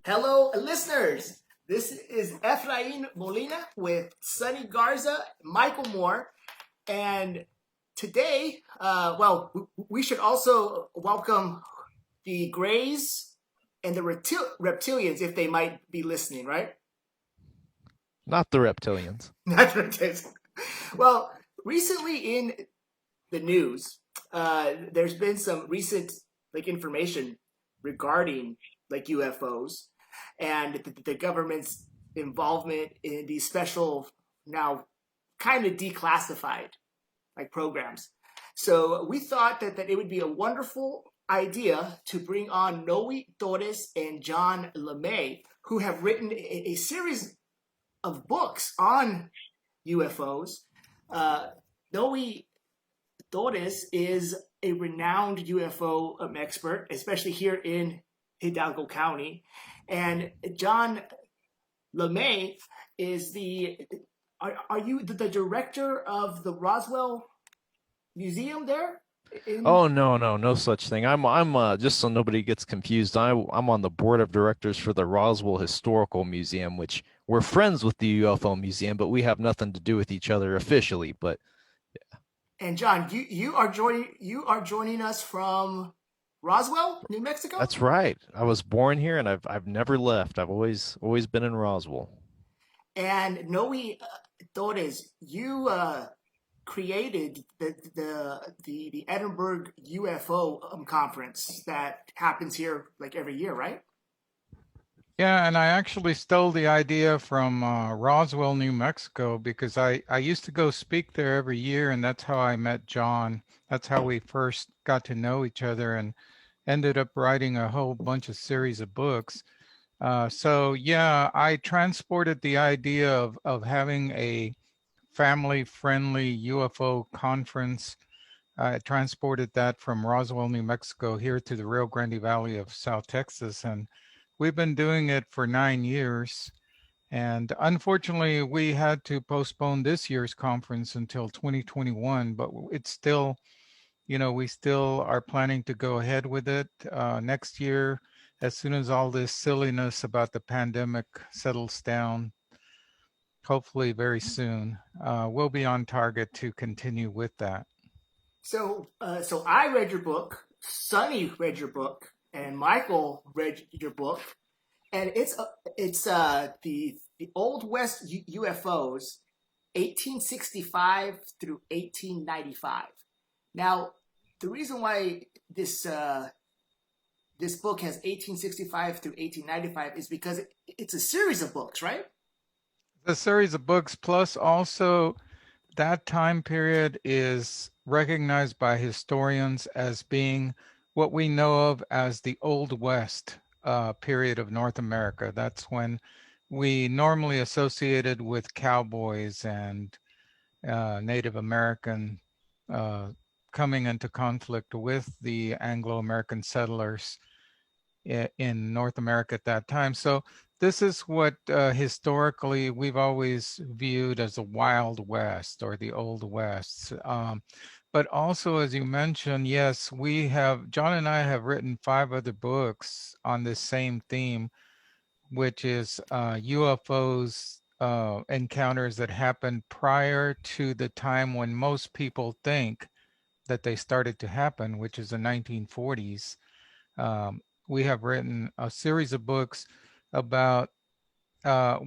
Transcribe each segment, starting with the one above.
Hello, listeners. This is Efrain Molina with Sunny Garza, Michael Moore, and today, we should also welcome the Greys and the Reptilians if they might be listening, right? Not the Reptilians. Not Reptilians. Well, recently in the news, there's been some recent information regarding UFOs and the government's involvement in these special, now kind of declassified programs. So we thought that it would be a wonderful idea to bring on Noe, Torres, and John Lemay, who have written a series of books on UFOs. Noe Torres is a renowned UFO expert, especially here in Hidalgo County. And John Lemay is are you the director of the Roswell Museum there? Oh no such thing. I'm just so nobody gets confused. I'm on the board of directors for the Roswell Historical Museum, which we're friends with the UFO Museum, but we have nothing to do with each other officially. But And John, you are joining us from Roswell, New Mexico? that's right. I was born here and I've never left. I've always been in Roswell. And Noe Torres, you created the Edinburgh UFO conference that happens here every year, right? Yeah, and I actually stole the idea from Roswell, New Mexico, because I used to go speak there every year, and that's how I met John. That's how we first got to know each other and ended up writing a whole bunch of series of books. So yeah, I transported the idea of having a family-friendly UFO conference. I transported that from Roswell, New Mexico here to the Rio Grande Valley of South Texas, and we've been doing it for 9 years. And unfortunately, we had to postpone this year's conference until 2021, but it's still, we still are planning to go ahead with it next year as soon as all this silliness about the pandemic settles down. Hopefully very soon. We'll be on target to continue with that. So I read your book, Sonny read your book, and Michael read your book, and it's the Old West UFOs, 1865 through 1895. Now, the reason why this book has 1865 through 1895 is because it's a series of books, right? The series of books, plus also that time period is recognized by historians as being what we know of as the Old West period of North America. That's when we normally associated with cowboys and Native American coming into conflict with the Anglo-American settlers in North America at that time. So this is what historically we've always viewed as the Wild West or the Old West. But also, as you mentioned, yes, John and I have written 5 other books on this same theme, which is UFOs encounters that happened prior to the time when most people think that they started to happen, which is the 1940s. We have written a series of books about,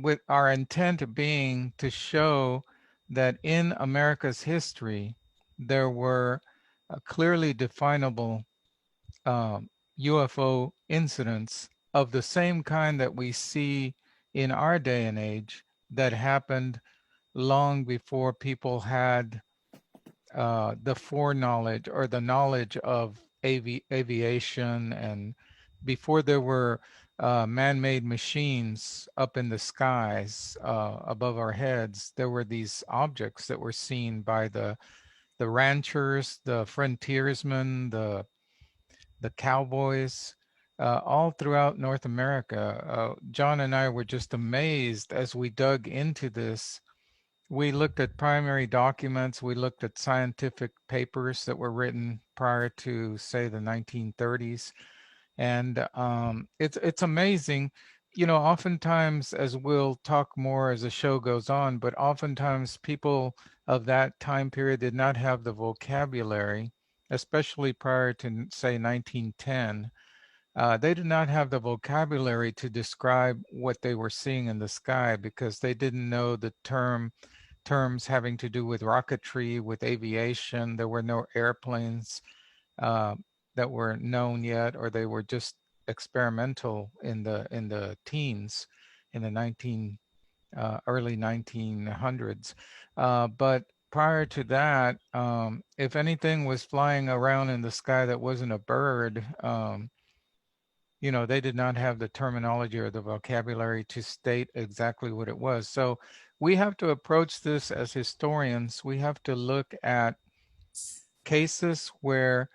with our intent being to show that in America's history, there were clearly definable UFO incidents of the same kind that we see in our day and age that happened long before people had the foreknowledge or the knowledge of aviation, and before there were man-made machines up in the skies above our heads. There were these objects that were seen by the ranchers, the frontiersmen, the cowboys, all throughout North America. John and I were just amazed as we dug into this. We looked at primary documents. We looked at scientific papers that were written prior to, say, the 1930s. And it's amazing oftentimes, as we'll talk more as the show goes on, but oftentimes people of that time period did not have the vocabulary, especially prior to, say, 1910. They did not have the vocabulary to describe what they were seeing in the sky because they didn't know the terms having to do with rocketry, with aviation. There were no airplanes uh, that were known yet, or they were just experimental in the teens, in the early 1900s. But prior to that, if anything was flying around in the sky that wasn't a bird, they did not have the terminology or the vocabulary to state exactly what it was. So we have to approach this as historians. We have to look at cases where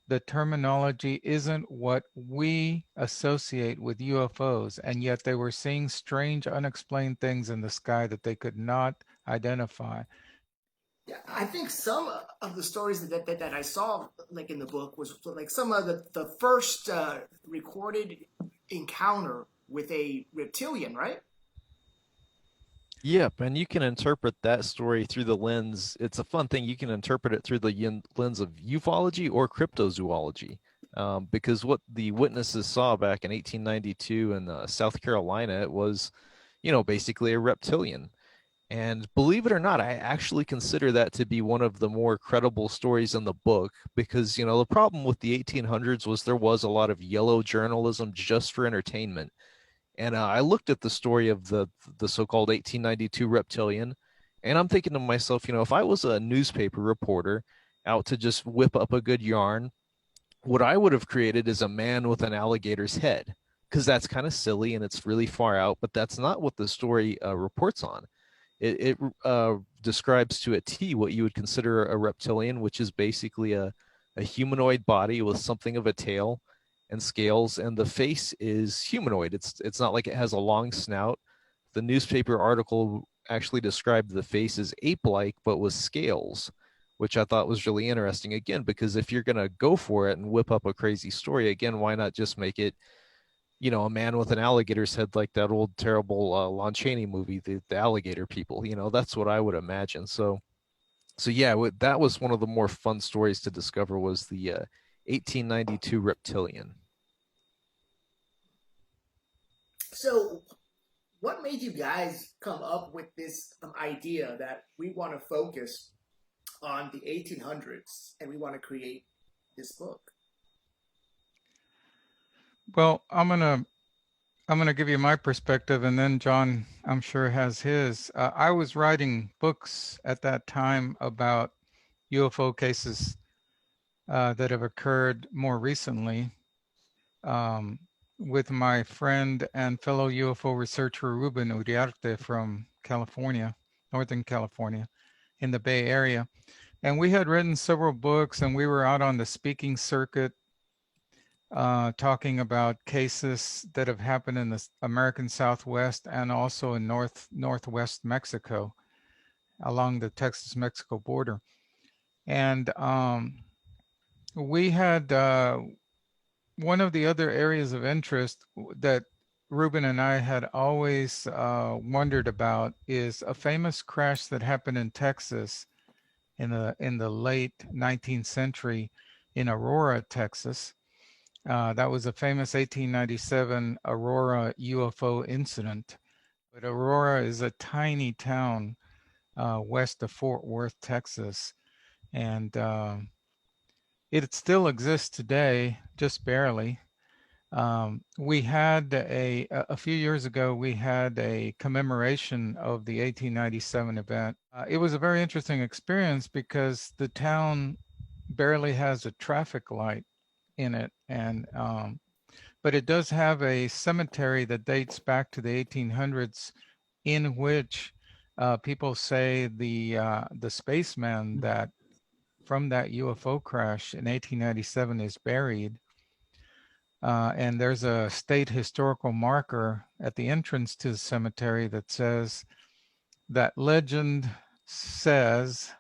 the terminology isn't what we associate with UFOs, and yet they were seeing strange, unexplained things in the sky that they could not identify. Yeah, I think some of the stories that I saw, like in the book, was like some of the first recorded encounter with a reptilian, right? Yep, and you can interpret that story through the lens. It's a fun thing. You can interpret it through the lens of ufology or cryptozoology, because what the witnesses saw back in 1892 in South Carolina, it was, basically a reptilian. And believe it or not, I actually consider that to be one of the more credible stories in the book because, the problem with the 1800s was there was a lot of yellow journalism just for entertainment. And I looked at the story of the so-called 1892 reptilian, and I'm thinking to myself, if I was a newspaper reporter out to just whip up a good yarn, what I would have created is a man with an alligator's head, because that's kind of silly and it's really far out, but that's not what the story reports on. It describes to a T what you would consider a reptilian, which is basically a humanoid body with something of a tail and scales, and the face is humanoid. It's not like it has a long snout. The newspaper article actually described the face as ape-like, but with scales, which I thought was really interesting. Again, because if you're gonna go for it and whip up a crazy story, again, why not just make it a man with an alligator's head like that old terrible Lon Chaney movie, the Alligator People. That's what I would imagine. So yeah, that was one of the more fun stories to discover was the 1892 reptilian. So, what made you guys come up with this idea that we want to focus on the 1800s and we want to create this book? Well, I'm gonna give you my perspective, and then John, I'm sure, has his. I was writing books at that time about UFO cases that have occurred more recently um, with my friend and fellow UFO researcher Ruben Uriarte from California, Northern California, in the Bay Area. And we had written several books, and we were out on the speaking circuit talking about cases that have happened in the American Southwest and also in northwest Mexico along the Texas-Mexico border. And we had one of the other areas of interest that Ruben and I had always wondered about is a famous crash that happened in Texas in the late 19th century in Aurora, Texas. That was a famous 1897 Aurora UFO incident. But Aurora is a tiny town west of Fort Worth, Texas, and it still exists today, just barely. We had a few years ago, we had a commemoration of the 1897 event. It was a very interesting experience because the town barely has a traffic light in it, and but it does have a cemetery that dates back to the 1800s, in which people say the spaceman that from that UFO crash in 1897 is buried. And there's a state historical marker at the entrance to the cemetery that says that legend says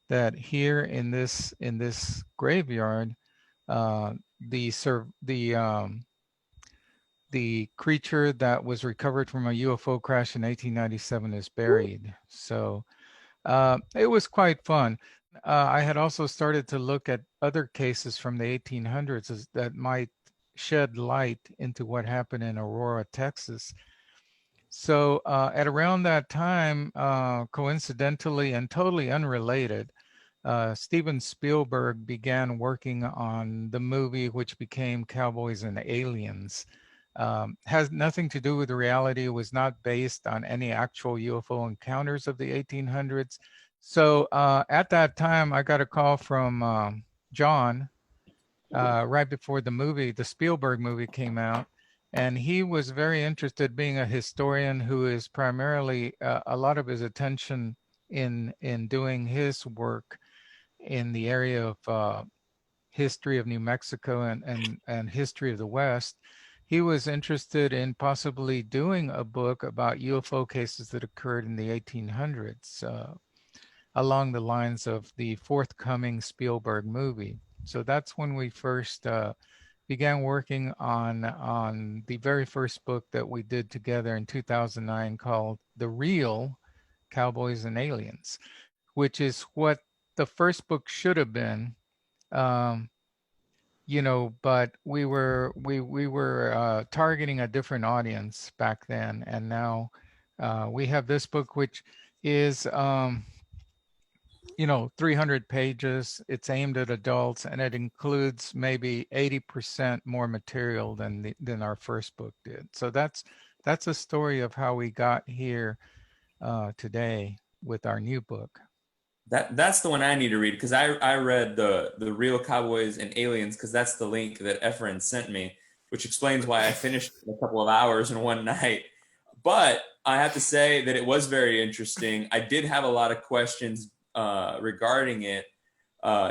that here in this graveyard, the the creature that was recovered from a UFO crash in 1897 is buried. So it was quite fun. I had also started to look at other cases from the 1800s that might shed light into what happened in Aurora, Texas. So at around that time, coincidentally and totally unrelated, Steven Spielberg began working on the movie which became Cowboys and Aliens. Has nothing to do with reality. It was not based on any actual UFO encounters of the 1800s. So at that time, I got a call from John right before the Spielberg movie came out. And he was very interested, being a historian who is primarily a lot of his attention in doing his work in the area of history of New Mexico and history of the West. He was interested in possibly doing a book about UFO cases that occurred in the 1800s, along the lines of the forthcoming Spielberg movie. So that's when we first began working on the very first book that we did together in 2009, called The Real Cowboys and Aliens, which is what the first book should have been. Um, but we were targeting a different audience back then, and now we have this book, which is 300 pages. It's aimed at adults, and it includes maybe 80% more material than our first book did. So that's a story of how we got here today with our new book. That's the one I need to read, because I read the Real Cowboys and Aliens, because that's the link that Ef'n sent me, which explains why I finished in a couple of hours in one night. But I have to say that it was very interesting. I did have a lot of questions regarding it.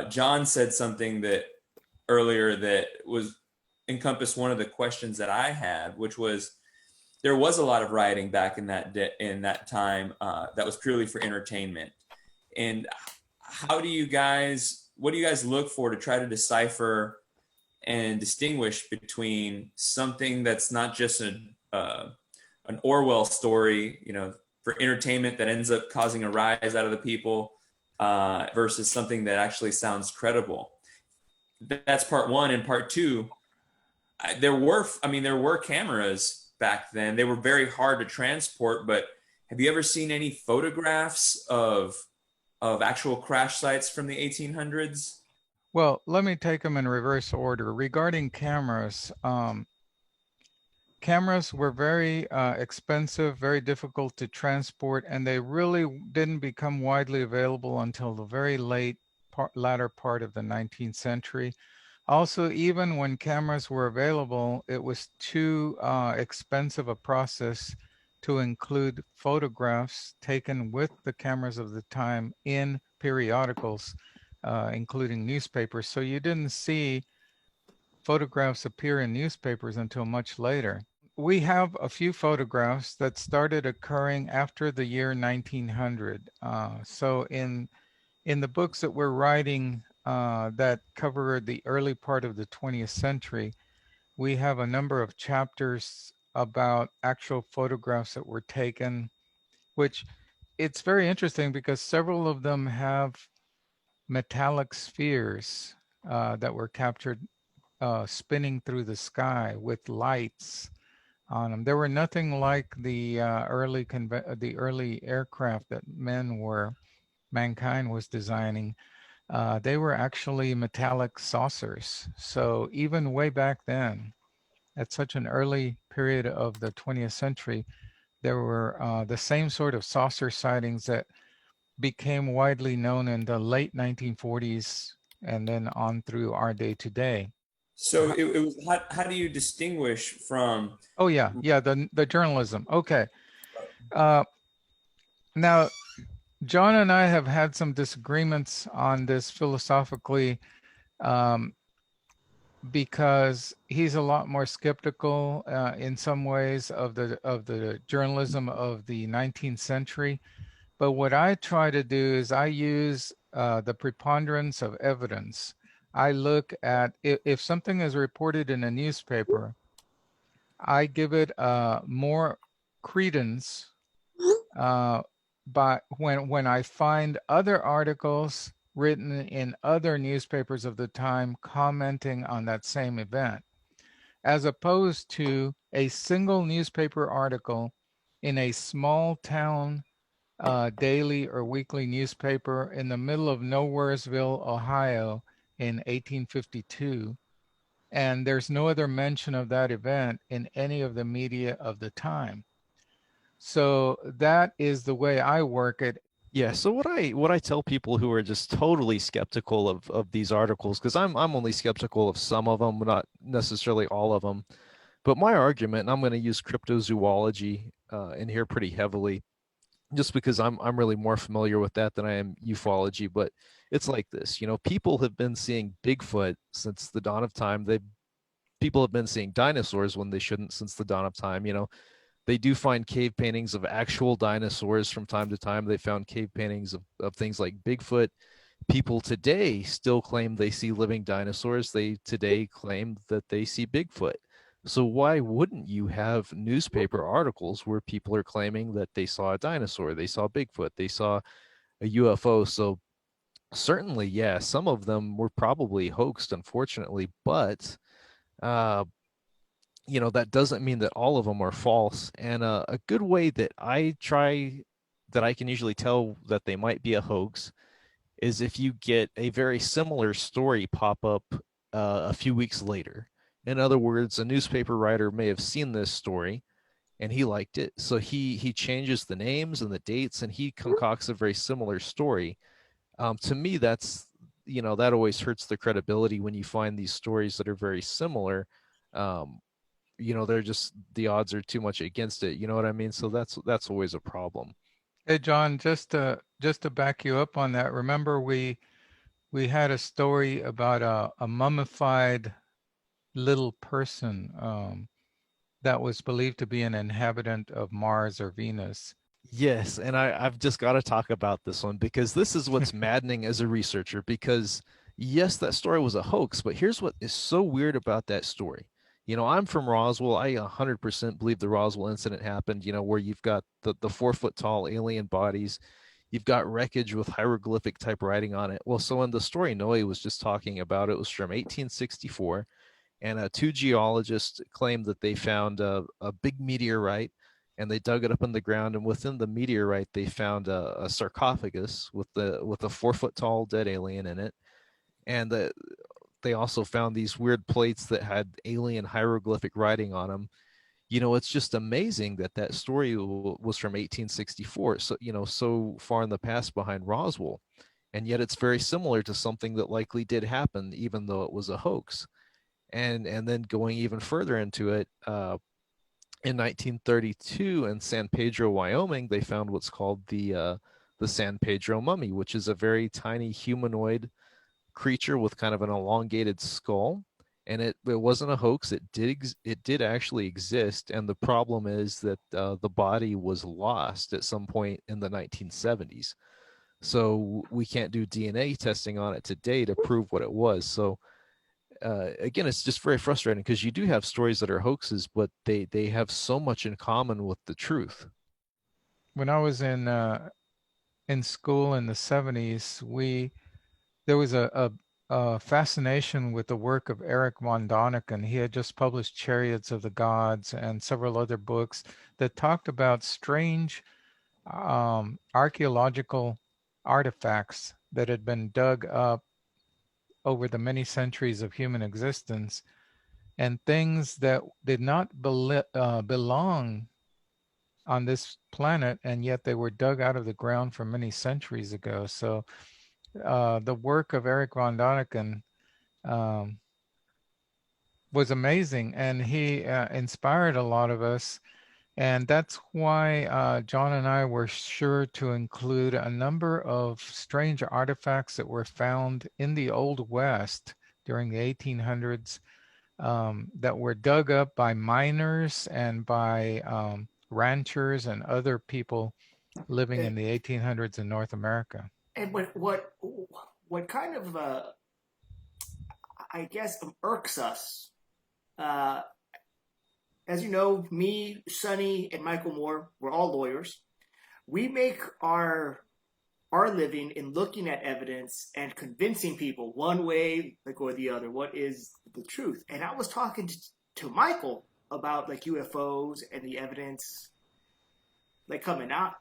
John said something that earlier that was encompassed one of the questions that I had, which was, there was a lot of writing back in that time that was purely for entertainment. And what do you guys look for to try to decipher and distinguish between something that's not just an Orwell story, for entertainment that ends up causing a rise out of the people, versus something that actually sounds credible? That's part one. And part two, there were cameras back then. They were very hard to transport, but have you ever seen any photographs of actual crash sites from the 1800s? Well, let me take them in reverse order. Regarding cameras, cameras were very expensive, very difficult to transport, and they really didn't become widely available until the very latter part of the 19th century. Also, even when cameras were available, it was too expensive a process to include photographs taken with the cameras of the time in periodicals, including newspapers. So you didn't see photographs appear in newspapers until much later. We have a few photographs that started occurring after the year 1900. So in the books that we're writing that cover the early part of the 20th century, we have a number of chapters about actual photographs that were taken, which it's very interesting because several of them have metallic spheres that were captured spinning through the sky with lights on them. There were nothing like the early aircraft that mankind was designing. They were actually metallic saucers. So even way back then, at such an early period of the 20th century, there were the same sort of saucer sightings that became widely known in the late 1940s and then on through our day today. So it was, how do you distinguish from? Oh yeah, the journalism. Okay. Now, John and I have had some disagreements on this philosophically, because he's a lot more skeptical in some ways of the journalism of the 19th century. But what I try to do is I use the preponderance of evidence. I look at if something is reported in a newspaper, I give it more credence but when I find other articles written in other newspapers of the time commenting on that same event, as opposed to a single newspaper article in a small town daily or weekly newspaper in the middle of Nowheresville, Ohio in 1852. And there's no other mention of that event in any of the media of the time. So that is the way I work it. Yeah, so what I tell people who are just totally skeptical of these articles, because I'm only skeptical of some of them, not necessarily all of them. But my argument, and I'm going to use cryptozoology in here pretty heavily, just because I'm really more familiar with that than I am ufology. But it's like this, people have been seeing Bigfoot since the dawn of time. People have been seeing dinosaurs when they shouldn't since the dawn of time. They do find cave paintings of actual dinosaurs from time to time. They found cave paintings of things like Bigfoot. People today still claim they see living dinosaurs. They today claim that they see Bigfoot. So why wouldn't you have newspaper articles where people are claiming that they saw a dinosaur, they saw Bigfoot, they saw a UFO? So certainly, yeah, some of them were probably hoaxed, unfortunately, but uh, that doesn't mean that all of them are false. And a good way that I can usually tell that they might be a hoax is if you get a very similar story pop up a few weeks later. In other words, a newspaper writer may have seen this story and he liked it, so he changes the names and the dates and he concocts a very similar story. To me, that always hurts the credibility when you find these stories that are very similar. Um, they're just the odds are too much against it. You know what I mean? So that's always a problem. Hey John, just to back you up on that, remember we had a story about a mummified little person that was believed to be an inhabitant of Mars or Venus. Yes, and I've just got to talk about this one because this is what's maddening as a researcher. Because yes, that story was a hoax, but here's what is so weird about that story. I'm from Roswell. I 100% believe the Roswell incident happened, where you've got the 4 foot tall alien bodies. You've got wreckage with hieroglyphic type writing on it. Well, so in the story Noe was just talking about, it was from 1864, and two geologists claimed that they found a big meteorite, and they dug it up in the ground, and within the meteorite they found a sarcophagus with a 4 foot tall dead alien in it, and they also found these weird plates that had alien hieroglyphic writing on them. It's just amazing that that story was from 1864, so so far in the past behind Roswell, and yet it's very similar to something that likely did happen, even though it was a hoax. And then going even further into it, in 1932 in San Pedro, Wyoming, they found what's called the San Pedro mummy, which is a very tiny humanoid creature with kind of an elongated skull. And it wasn't a hoax. It did actually exist. And the problem is that the body was lost at some point in the 1970s. So we can't do DNA testing on it today to prove what it was. So again, it's just very frustrating because you do have stories that are hoaxes, but they have so much in common with the truth. When I was in school in the 70s, there was a fascination with the work of Eric von Däniken. He had just published Chariots of the Gods and several other books that talked about strange archaeological artifacts that had been dug up over the many centuries of human existence, and things that did not belong on this planet, and yet they were dug out of the ground from many centuries ago. So the work of Eric von Däniken um, was amazing, and he inspired a lot of us. And that's why John and I were sure to include a number of strange artifacts that were found in the Old West during the 1800s that were dug up by miners and by ranchers and other people living in the 1800s in North America. And what kind of I guess irks us uh, as you know, me, Sonny, and Michael Moore, we're all lawyers. We make our living in looking at evidence and convincing people one way like or the other what is the truth. And I was talking to Michael about like UFOs and the evidence like coming out,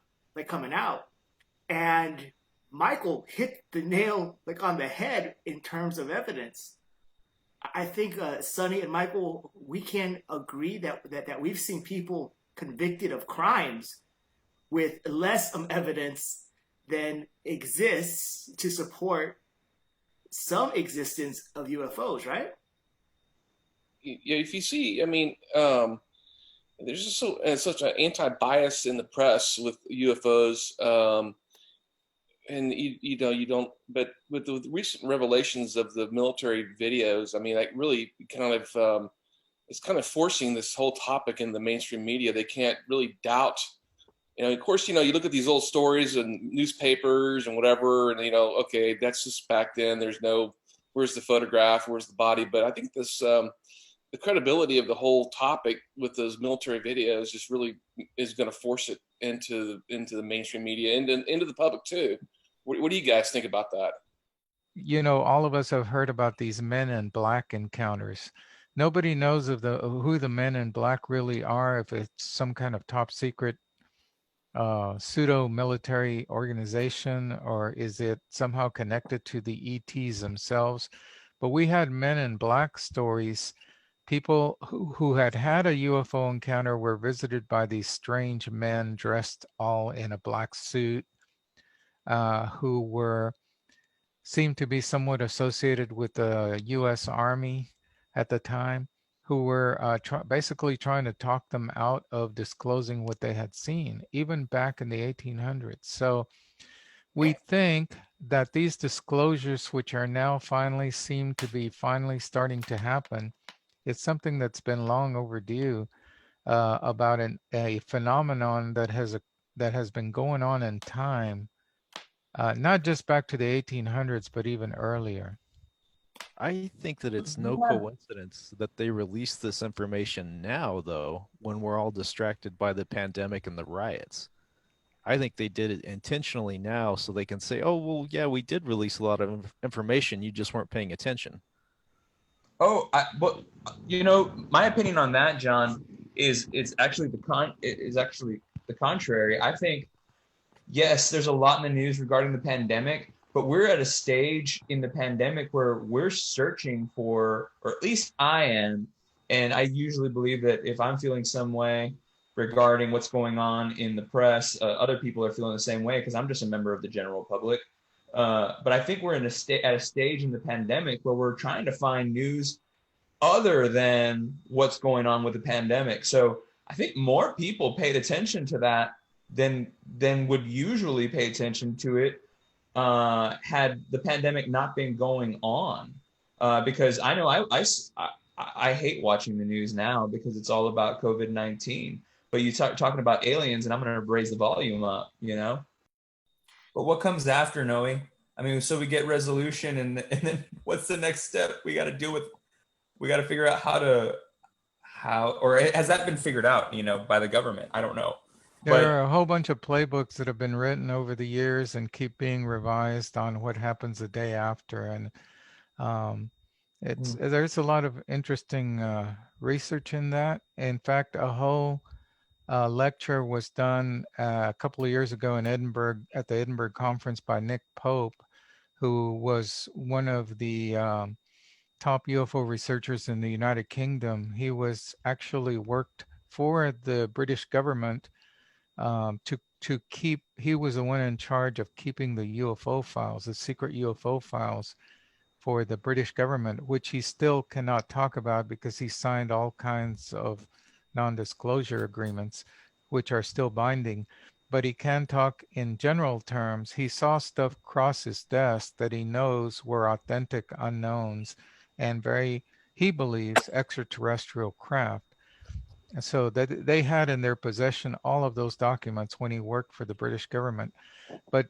and Michael hit the nail like on the head in terms of evidence. I think Sonny and Michael, we can agree that we've seen people convicted of crimes with less evidence than exists to support some existence of UFOs, right? Yeah, if you see, I mean, there's just such an anti-bias in the press with UFOs, and you know you don't. But with the recent revelations of the military videos, I mean, like really kind of it's kind of forcing this whole topic in the mainstream media. They can't really doubt. You know, of course, you know, you look at these old stories and newspapers and whatever, and you know, okay, that's just back then. There's no, where's the photograph? Where's the body? But I think this, the credibility of the whole topic with those military videos just really is going to force it into the mainstream media and into the public too. What do you guys think about that? You know, all of us have heard about these men in black encounters. Nobody knows of who the men in black really are, if it's some kind of top secret pseudo-military organization, or is it somehow connected to the ETs themselves? But we had men in black stories. People who had had a UFO encounter were visited by these strange men dressed all in a black suit, who seemed to be somewhat associated with the U.S. Army at the time, who were basically trying to talk them out of disclosing what they had seen, even back in the 1800s. So we think that these disclosures, which are now finally seem to be finally starting to happen, it's something that's been long overdue, about a phenomenon that has been going on in time, not just back to the 1800s, but even earlier. I think that it's no coincidence that they release this information now, though, when we're all distracted by the pandemic and the riots. I think they did it intentionally now so they can say, oh, well, yeah, we did release a lot of information. You just weren't paying attention. Oh, well, you know, my opinion on that, John, is it's actually the contrary. I think yes, there's a lot in the news regarding the pandemic, but we're at a stage in the pandemic where we're searching for, or at least I am, and I usually believe that if I'm feeling some way regarding what's going on in the press, other people are feeling the same way because I'm just a member of the general public. But I think we're at a stage in the pandemic where we're trying to find news other than what's going on with the pandemic. So I think more people paid attention to that than would usually pay attention to it had the pandemic not been going on. Because I know I hate watching the news now because it's all about COVID-19. But you talking about aliens, and I'm going to raise the volume up, you know. But what comes after, Noe? I mean, so we get resolution, and then what's the next step? We got to figure out or has that been figured out, you know, by the government? I don't know. There are a whole bunch of playbooks that have been written over the years and keep being revised on what happens the day after. And there's a lot of interesting research in that. In fact, a whole lecture was done a couple of years ago in Edinburgh at the Edinburgh Conference by Nick Pope, who was one of the top UFO researchers in the United Kingdom. He was actually worked for the British government to keep. He was the one in charge of keeping the UFO files, the secret UFO files for the British government, which he still cannot talk about because he signed all kinds of non-disclosure agreements, which are still binding. But he can talk in general terms. He saw stuff cross his desk that he knows were authentic unknowns and he believes, extraterrestrial craft. So that they had in their possession all of those documents when he worked for the British government. But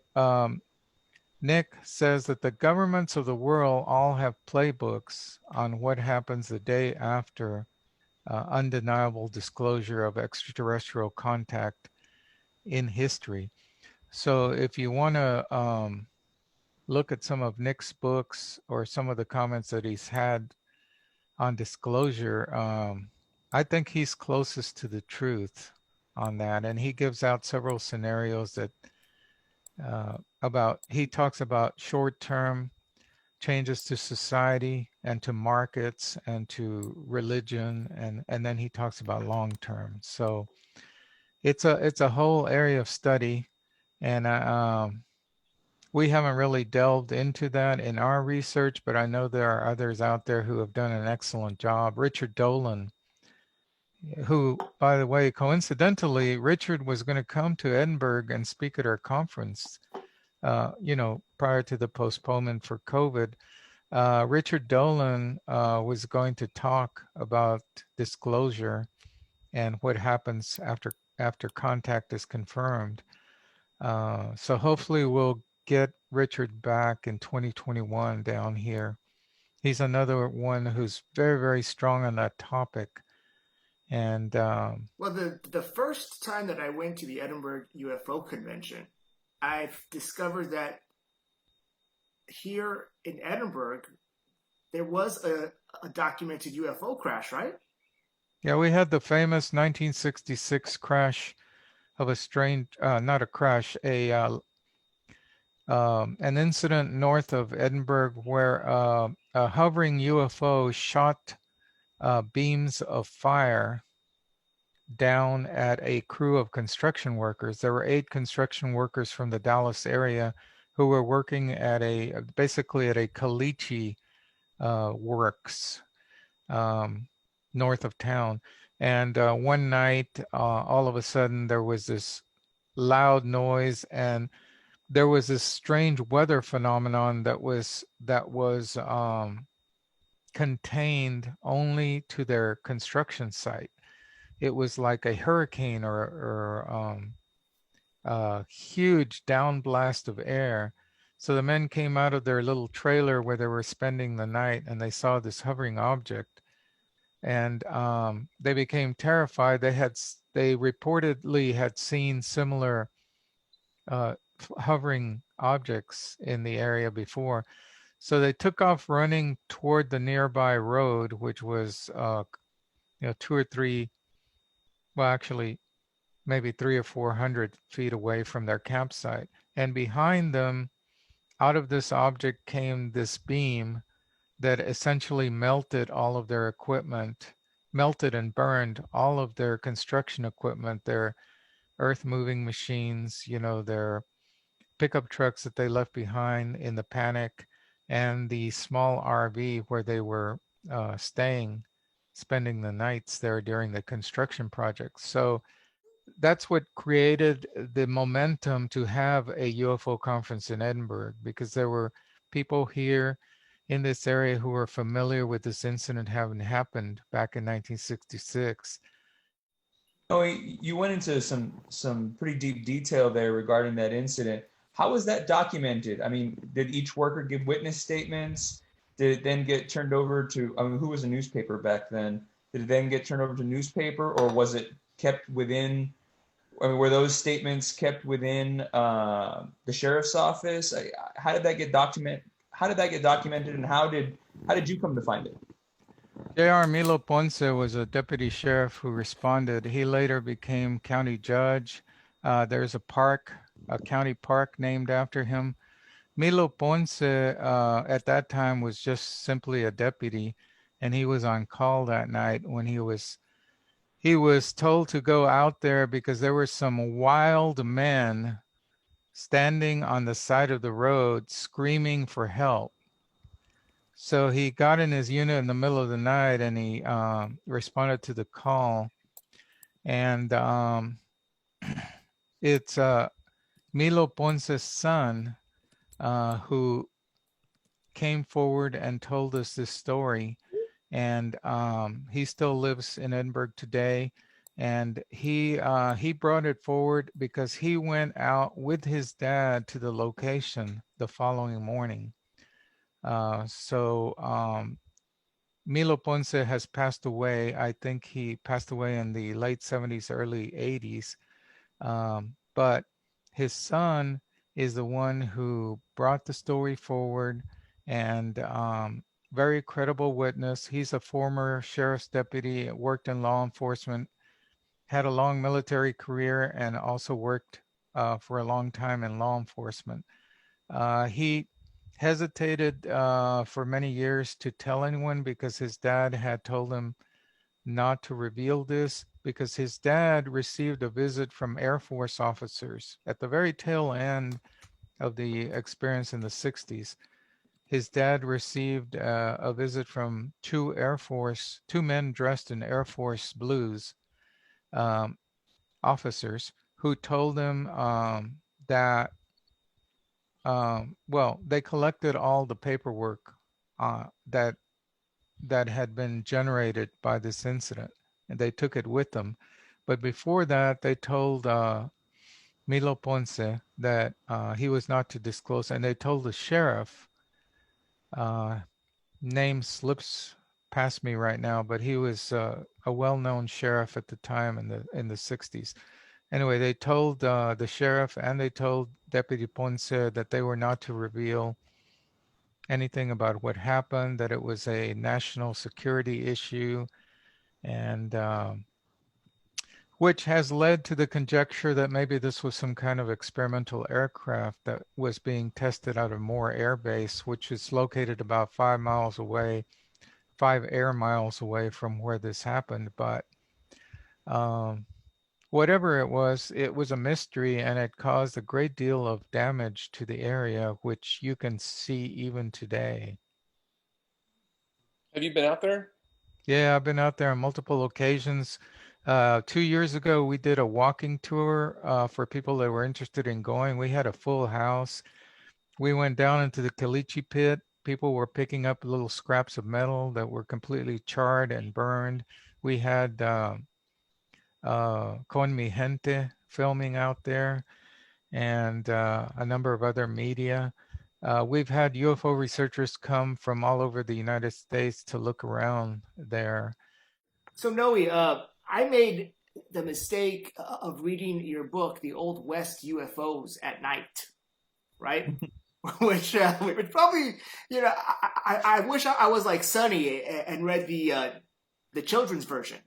Nick says that the governments of the world all have playbooks on what happens the day after undeniable disclosure of extraterrestrial contact in history. So if you want to look at some of Nick's books or some of the comments that he's had on disclosure, I think he's closest to the truth on that. And he gives out several scenarios that he talks about short-term changes to society and to markets and to religion, and then he talks about long-term. So it's a whole area of study, and we haven't really delved into that in our research, but I know there are others out there who have done an excellent job. Richard Dolan, who, by the way, coincidentally, Richard was going to come to Edinburgh and speak at our conference, prior to the postponement for COVID. Richard Dolan was going to talk about disclosure and what happens after contact is confirmed. So hopefully we'll get Richard back in 2021 down here. He's another one who's very, very strong on that topic. And well, the first time that I went to the Edinburgh UFO Convention, I've discovered that here in Edinburgh, there was a documented UFO crash, right? Yeah, we had the famous 1966 crash of a strange, not a crash, an incident north of Edinburgh where a hovering UFO shot beams of fire down at a crew of construction workers. There were 8 construction workers from the Dallas area who were working at basically at a caliche works north of town. And one night, all of a sudden, there was this loud noise, and there was this strange weather phenomenon that was contained only to their construction site. It was like a hurricane or a huge downblast of air. So the men came out of their little trailer where they were spending the night, and they saw this hovering object, and they became terrified. They reportedly had seen similar hovering objects in the area before. So they took off running toward the nearby road, which was 2 or 3, well, actually maybe 300 or 400 feet away from their campsite. And behind them, out of this object came this beam that essentially melted all of their equipment, melted and burned all of their construction equipment, their earth moving machines, their pickup trucks that they left behind in the panic, and the small RV where they were spending the nights there during the construction project. So that's what created the momentum to have a UFO conference in Edinburgh, because there were people here in this area who were familiar with this incident having happened back in 1966. Oh, you went into some pretty deep detail there regarding that incident. How was that documented? I mean, did each worker give witness statements? Did it then get turned over to, who was a newspaper back then? Did it then get turned over to newspaper, or was it kept within, were those statements kept within the sheriff's office? How did that get documented? And how did you come to find it? J.R. Milo Ponce was a deputy sheriff who responded. He later became county judge. There's a county park named after him. Milo Ponce at that time was just simply a deputy, and he was on call that night when he was told to go out there because there were some wild men standing on the side of the road screaming for help. So he got in his unit in the middle of the night, and he responded to the call. And it's Milo Ponce's son who came forward and told us this story. And he still lives in Edinburgh today. And he brought it forward because he went out with his dad to the location the following morning. So Milo Ponce has passed away. I think he passed away in the late 70s, early 80s. But his son is the one who brought the story forward, and very credible witness. He's a former sheriff's deputy, worked in law enforcement, had a long military career, and also worked for a long time in law enforcement. He hesitated for many years to tell anyone because his dad had told him not to reveal this, because his dad received a visit from Air Force officers at the very tail end of the experience in the 60s. His dad received a visit from two men dressed in Air Force blues, um, officers, who told him that, well, they collected all the paperwork that had been generated by this incident, and they took it with them. But before that, they told Milo Ponce that he was not to disclose, and they told the sheriff, name slips past me right now, but he was a well-known sheriff at the time in the 60s. Anyway, they told the sheriff and they told Deputy Ponce that they were not to reveal anything about what happened, that it was a national security issue, and which has led to the conjecture that maybe this was some kind of experimental aircraft that was being tested out of Moore Air Base, which is located about 5 air miles away from where this happened. But whatever it was a mystery, and it caused a great deal of damage to the area, which you can see even today. Have you been out there? Yeah, I've been out there on multiple occasions. 2 years ago, we did a walking tour for people that were interested in going. We had a full house. We went down into the caliche pit. People were picking up little scraps of metal that were completely charred and burned. We had Con Mi Gente filming out there, and a number of other media. We've had UFO researchers come from all over the United States to look around there. So Noe, I made the mistake of reading your book, The Old West UFOs at Night, right? which probably, I wish I was like Sonny and read the children's version.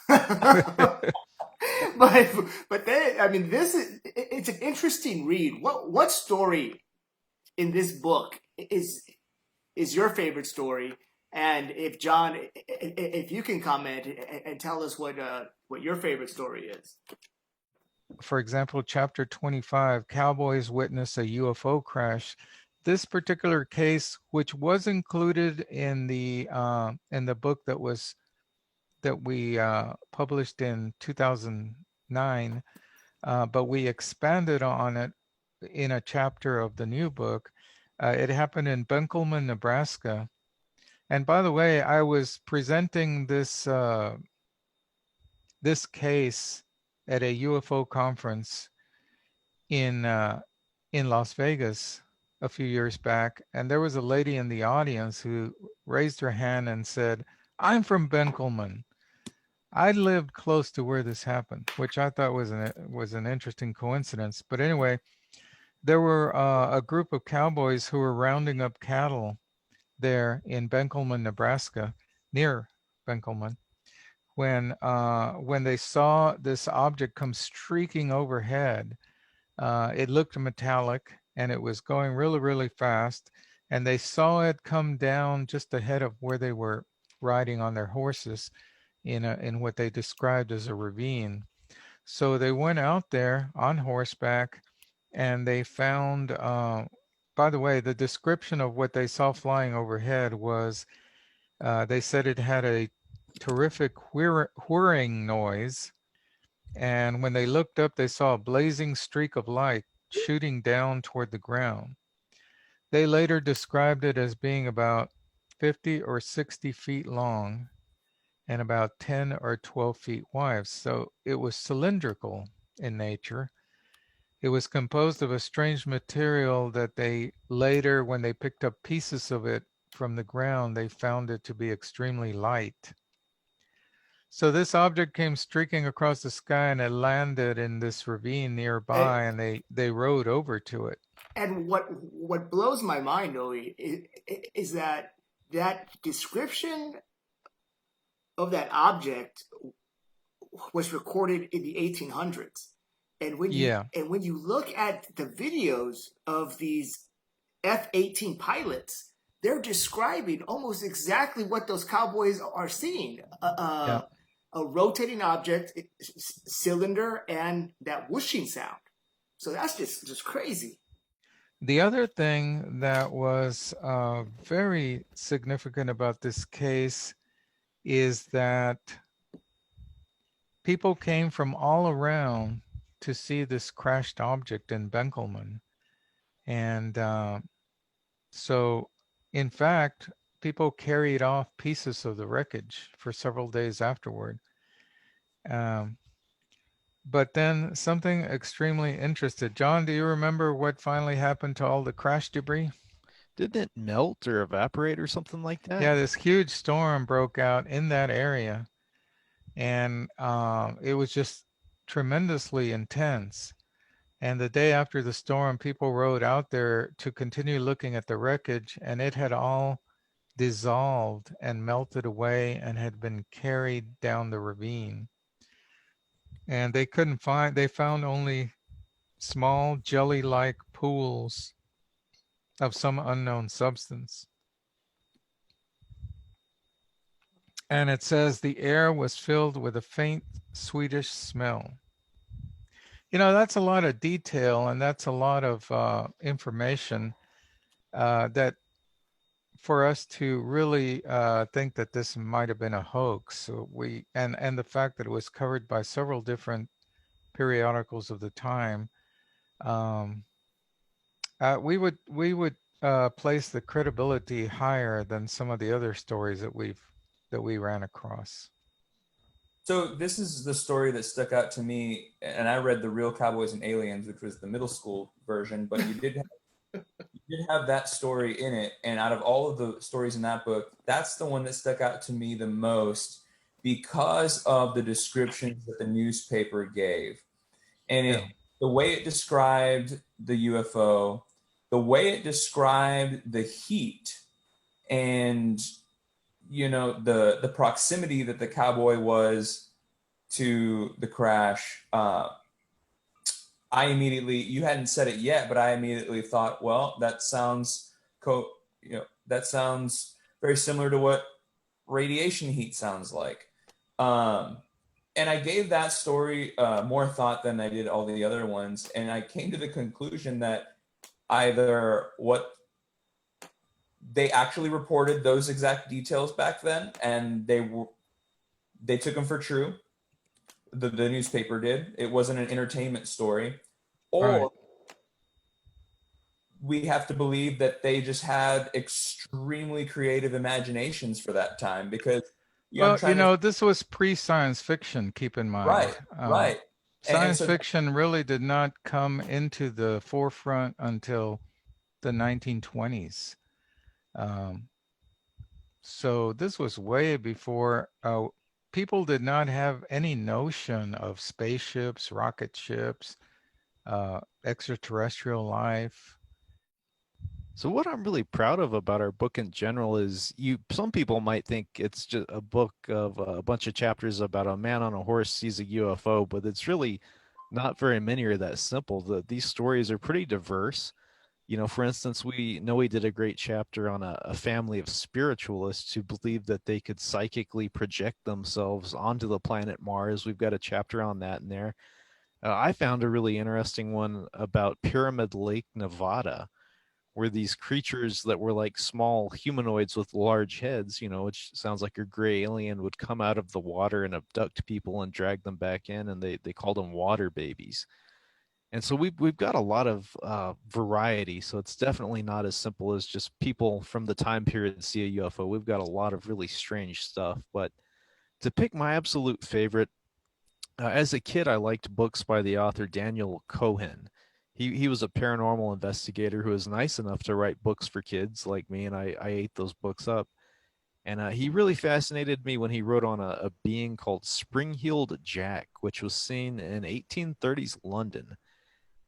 but then, I mean, it's an interesting read. What story in this book is your favorite story? And if John, if you can comment and tell us what your favorite story is. For example, chapter 25, Cowboys Witness a UFO Crash. This particular case, which was included in the book that we published in 2009, but we expanded on it in a chapter of the new book. It happened in Benkelman, Nebraska. And by the way, I was presenting this case at a UFO conference in Las Vegas a few years back, and there was a lady in the audience who raised her hand and said, "I'm from Benkelman. I lived close to where this happened," which I thought was an interesting coincidence. But anyway, there were a group of cowboys who were rounding up cattle there in Benkelman, Nebraska, near Benkelman, when they saw this object come streaking overhead. It looked metallic, and it was going really, really fast. And they saw it come down just ahead of where they were riding on their horses in what they described as a ravine. So they went out there on horseback, and they found, by the way, the description of what they saw flying overhead was, they said it had a terrific whirring noise. And when they looked up, they saw a blazing streak of light shooting down toward the ground. They later described it as being about 50 or 60 feet long and about 10 or 12 feet wide. So it was cylindrical in nature. It was composed of a strange material that they later, when they picked up pieces of it from the ground, they found it to be extremely light. So this object came streaking across the sky and it landed in this ravine nearby, and they rode over to it. And what blows my mind, Noe, is that description of that object was recorded in the 1800s. And when you look at the videos of these F-18 pilots, they're describing almost exactly what those cowboys are seeing. A rotating object, cylinder, and that whooshing sound. So that's just crazy. The other thing that was very significant about this case is that people came from all around to see this crashed object in Benkelman. And so, in fact, people carried off pieces of the wreckage for several days afterward. But then something extremely interesting. John, do you remember what finally happened to all the crash debris? Didn't it melt or evaporate or something like that? Yeah, this huge storm broke out in that area. And it was just tremendously intense. And the day after the storm, people rode out there to continue looking at the wreckage, and it had all dissolved and melted away and had been carried down the ravine. And they found only small jelly-like pools of some unknown substance. And it says the air was filled with a faint sweetish smell. You know, that's a lot of detail, and that's a lot of information that for us to really think that this might have been a hoax. So and the fact that it was covered by several different periodicals of the time, we would place the credibility higher than some of the other stories that we ran across. So this is the story that stuck out to me, and I read the Real Cowboys and Aliens, which was the middle school version, but you did have that story in it, and out of all of the stories in that book, that's the one that stuck out to me the most because of the descriptions that the newspaper gave. And the way it described the UFO, the way it described the heat, and you know, the proximity that the cowboy was to the crash, I immediately, you hadn't said it yet, but I immediately thought, well, that sounds that sounds very similar to what radiation heat sounds like. And I gave that story more thought than I did all the other ones, and I came to the conclusion that either they actually reported those exact details back then, and they took them for true. The newspaper did. It wasn't an entertainment story, or we have to believe that they just had extremely creative imaginations for that time, because this was pre-science fiction. Keep in mind, right. Science fiction really did not come into the forefront until the 1920s. So this was way before people did not have any notion of spaceships, rocket ships, extraterrestrial life. So what I'm really proud of about our book in general is some people might think it's just a book of a bunch of chapters about a man on a horse sees a UFO, but it's really not very many are that simple. These stories are pretty diverse. You know, for instance, we did a great chapter on a family of spiritualists who believed that they could psychically project themselves onto the planet Mars. We've got a chapter on that in there. I found a really interesting one about Pyramid Lake, Nevada, where these creatures that were like small humanoids with large heads, you know, which sounds like a gray alien, would come out of the water and abduct people and drag them back in, and they called them water babies. And so we've got a lot of variety. So it's definitely not as simple as just people from the time period see a UFO. We've got a lot of really strange stuff. But to pick my absolute favorite, as a kid, I liked books by the author Daniel Cohen. He was a paranormal investigator who was nice enough to write books for kids like me, and I ate those books up. And he really fascinated me when he wrote on a being called Spring-Heeled Jack, which was seen in 1830s London.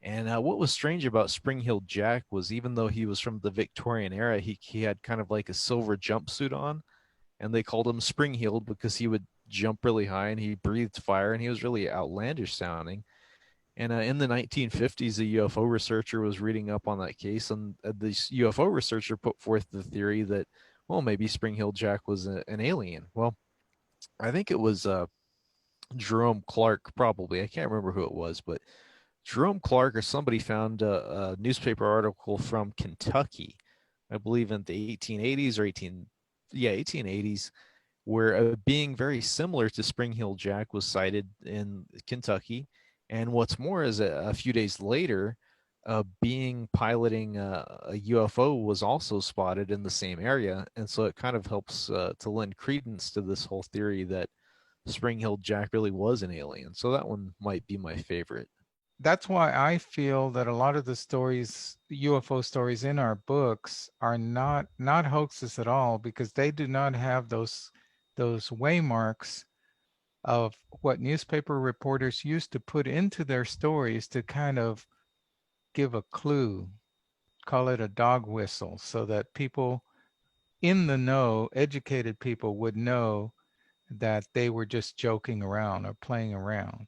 And what was strange about Spring-Heeled Jack was even though he was from the Victorian era, he had kind of like a silver jumpsuit on, and they called him Spring-Heeled because he would jump really high and he breathed fire and he was really outlandish sounding. And in the 1950s, a UFO researcher was reading up on that case, and this UFO researcher put forth the theory that, well, maybe Spring-Heeled Jack was an alien. Well, I think it was Jerome Clark, probably. I can't remember who it was, but Jerome Clark or somebody found a newspaper article from Kentucky, I believe in the 1880s or 1880s, where a being very similar to Spring-Heeled Jack was sighted in Kentucky. And what's more is a few days later, a being piloting a UFO was also spotted in the same area. And so it kind of helps to lend credence to this whole theory that Spring-Heeled Jack really was an alien. So that one might be my favorite. That's why I feel that a lot of the stories, UFO stories in our books, are not hoaxes at all, because they do not have those waymarks of what newspaper reporters used to put into their stories to kind of give a clue, call it a dog whistle, so that people in the know, educated people, would know that they were just joking around or playing around.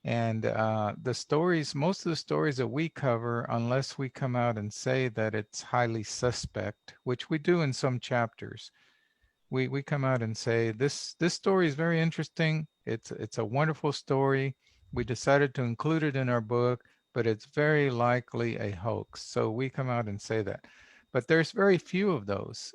And the stories, most of the stories that we cover, unless we come out and say that it's highly suspect, which we do in some chapters, we come out and say this story is very interesting. It's a wonderful story. We decided to include it in our book, but it's very likely a hoax. So we come out and say that. But there's very few of those.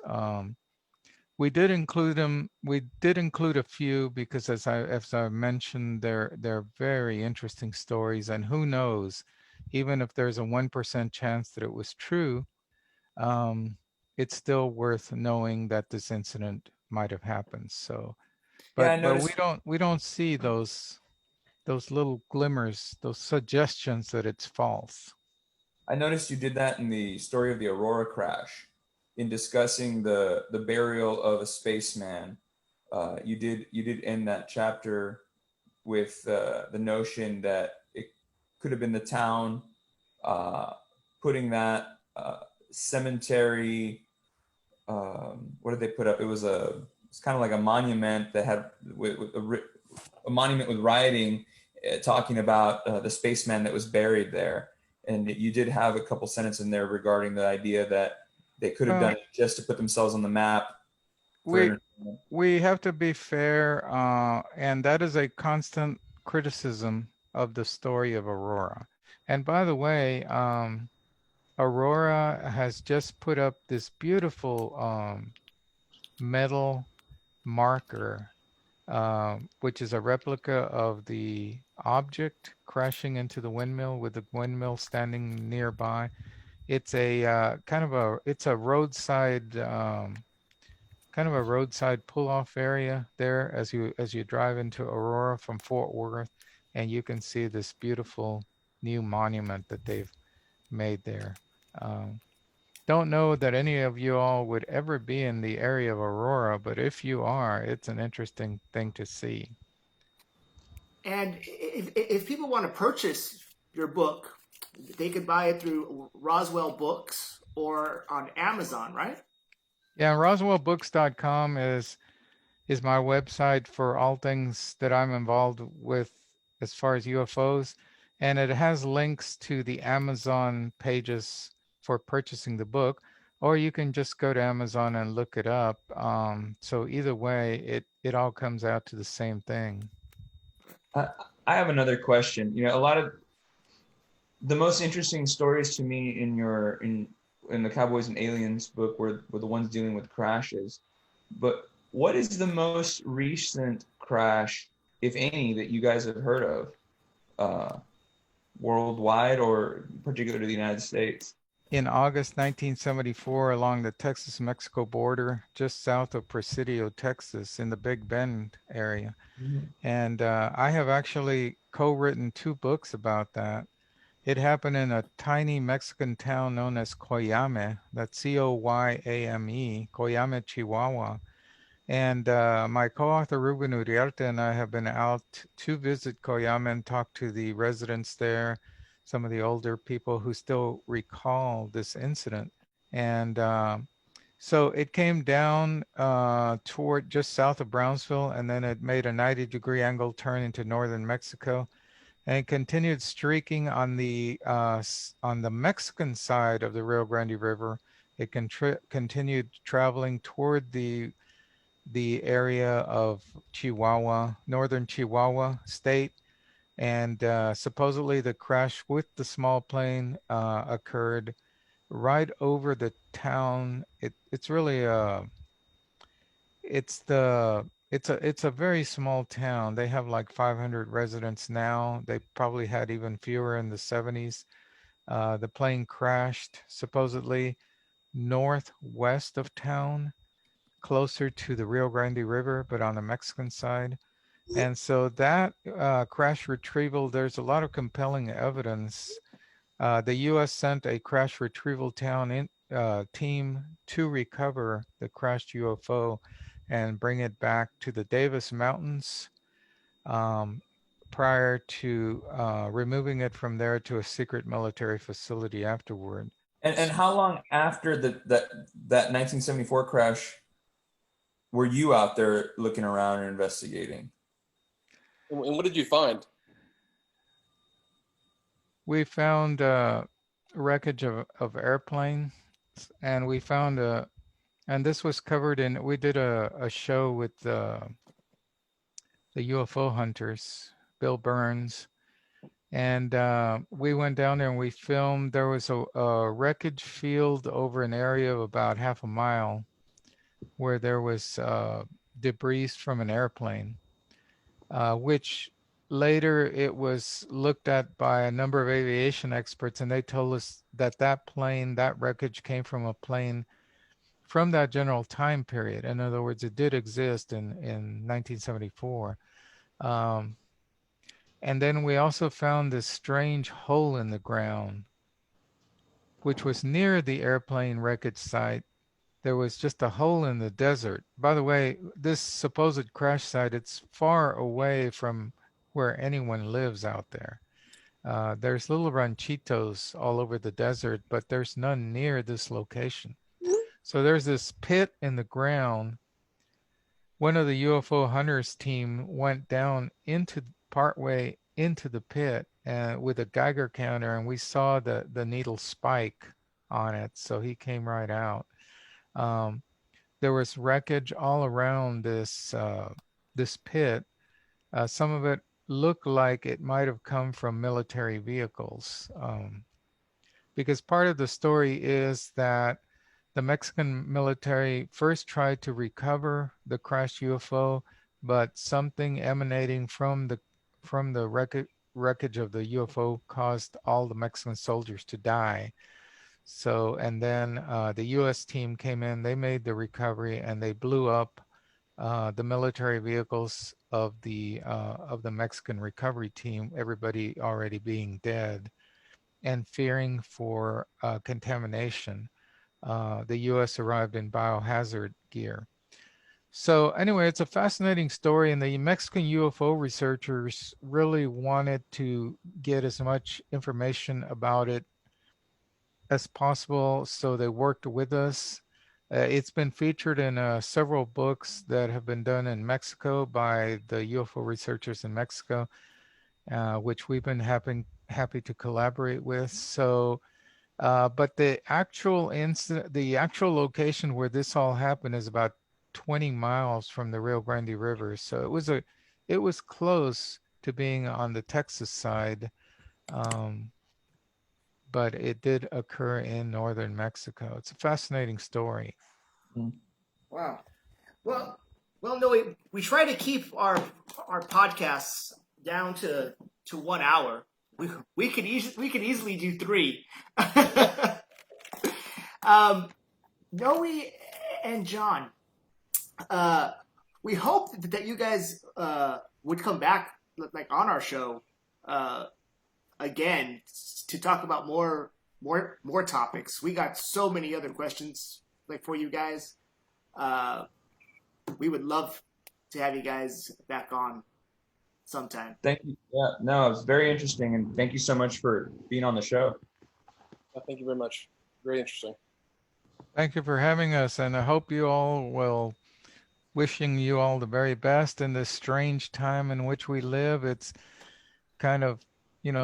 We did include them. We did include a few because, as I mentioned, they're very interesting stories. And who knows, even if there's a 1% chance that it was true, um, it's still worth knowing that this incident might have happened. So, Yeah, but I noticed. we don't see those little glimmers, those suggestions that it's false. I noticed you did that in the story of the Aurora crash, in discussing the burial of a spaceman. You did end that chapter with the notion that it could have been the town uh, putting that cemetery. What did they put up? It's kind of like a monument that had with a monument with writing talking about the spaceman that was buried there. And you did have a couple sentences in there regarding the idea that they could have Well, done it just to put themselves on the map for we entertainment. we have to be fair, and that is a constant criticism of the story of Aurora. And by the way, Aurora has just put up this beautiful metal marker, which is a replica of the object crashing into the windmill, with the windmill standing nearby. It's a it's a roadside kind of a roadside pull-off area there as you drive into Aurora from Fort Worth, and you can see this beautiful new monument that they've made there. Um, don't know that any of you all would ever be in the area of Aurora, but if you are, it's an interesting thing to see. And if people want to purchase your book, they could buy it through Roswell Books or on Amazon, right? Yeah, RoswellBooks.com is my website for all things that I'm involved with as far as UFOs, and it has links to the Amazon pages for purchasing the book, or you can just go to Amazon and look it up. So either way, it all comes out to the same thing. I, I have another question. A lot of the most interesting stories to me in the Cowboys and Aliens book were the ones dealing with crashes. But what is the most recent crash, if any, that you guys have heard of, worldwide or particular to the United States? In August 1974, along the Texas-Mexico border, just south of Presidio, Texas, in the Big Bend area. Mm-hmm. And I have actually co-written 2 books about that. It happened in a tiny Mexican town known as Coyame. That's Coyame, Coyame, Chihuahua. And my co-author Ruben Uriarte and I have been out to visit Coyame and talk to the residents there, some of the older people who still recall this incident. And so it came down toward just south of Brownsville, and then it made a 90-degree angle turn into northern Mexico, and it continued streaking on the Mexican side of the Rio Grande River. It continued traveling toward the area of Chihuahua, northern Chihuahua state, and supposedly the crash with the small plane occurred right over the town. It's really it's a very small town. They have like 500 residents now. They probably had even fewer in the 70s. The plane crashed supposedly northwest of town, closer to the Rio Grande River, but on the Mexican side. And so that crash retrieval, there's a lot of compelling evidence. The U.S. sent a crash retrieval team to recover the crashed UFO and bring it back to the Davis Mountains prior to removing it from there to a secret military facility afterward. And how long after that 1974 crash were you out there looking around and investigating? And what did you find? We found wreckage of airplane, and we found and this was covered in, we did a show with the UFO hunters, Bill Burns, and we went down there and we filmed. There was a wreckage field over an area of about half a mile where there was debris from an airplane, which later it was looked at by a number of aviation experts, and they told us that that plane, that wreckage came from a plane from that general time period. In other words, it did exist in 1974. And then we also found this strange hole in the ground, which was near the airplane wreckage site. There was just a hole in the desert. By the way, this supposed crash site, it's far away from where anyone lives out there. There's little ranchitos all over the desert, but there's none near this location. So there's this pit in the ground. One of the UFO hunters team went down into partway into the pit with a Geiger counter, and we saw the needle spike on it. So he came right out. There was wreckage all around this pit. Some of it looked like it might have come from military vehicles, because part of the story is that the Mexican military first tried to recover the crashed UFO, but something emanating from the wreckage of the UFO caused all the Mexican soldiers to die. So, and then the U.S. team came in, they made the recovery, and they blew up the military vehicles of the Mexican recovery team, everybody already being dead, and fearing for contamination. The U.S. arrived in biohazard gear. So anyway, it's a fascinating story, and the Mexican UFO researchers really wanted to get as much information about it as possible, so they worked with us. It's been featured in several books that have been done in Mexico by the UFO researchers in Mexico, which we've been happy to collaborate with. So, but the actual location where this all happened is about 20 miles from the Rio Grande River. So it was close to being on the Texas side. But it did occur in northern Mexico. It's a fascinating story. Wow. Well, no, we try to keep our podcasts down to 1 hour. We could easily do 3. Noe and John, we hope that you guys would come back like on our show again to talk about more topics. We got so many other questions like for you guys. We would love to have you guys back on sometime. Thank you. Yeah, no, it was very interesting, and thank you so much for being on the show. Thank you very much. Very interesting. Thank you for having us, and I hope you all will, wishing you all the very best in this strange time in which we live. It's kind of,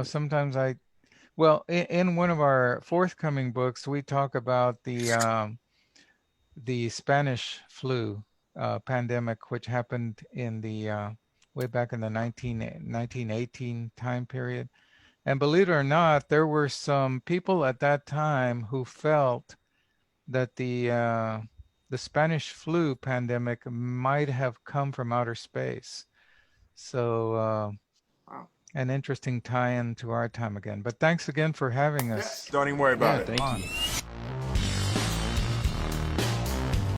sometimes in one of our forthcoming books, we talk about the Spanish flu pandemic, which happened in the way back in the 1918 time period. And believe it or not, there were some people at that time who felt that the Spanish flu pandemic might have come from outer space. So an interesting tie-in to our time again. But thanks again for having us. Don't even worry about it. Thank you.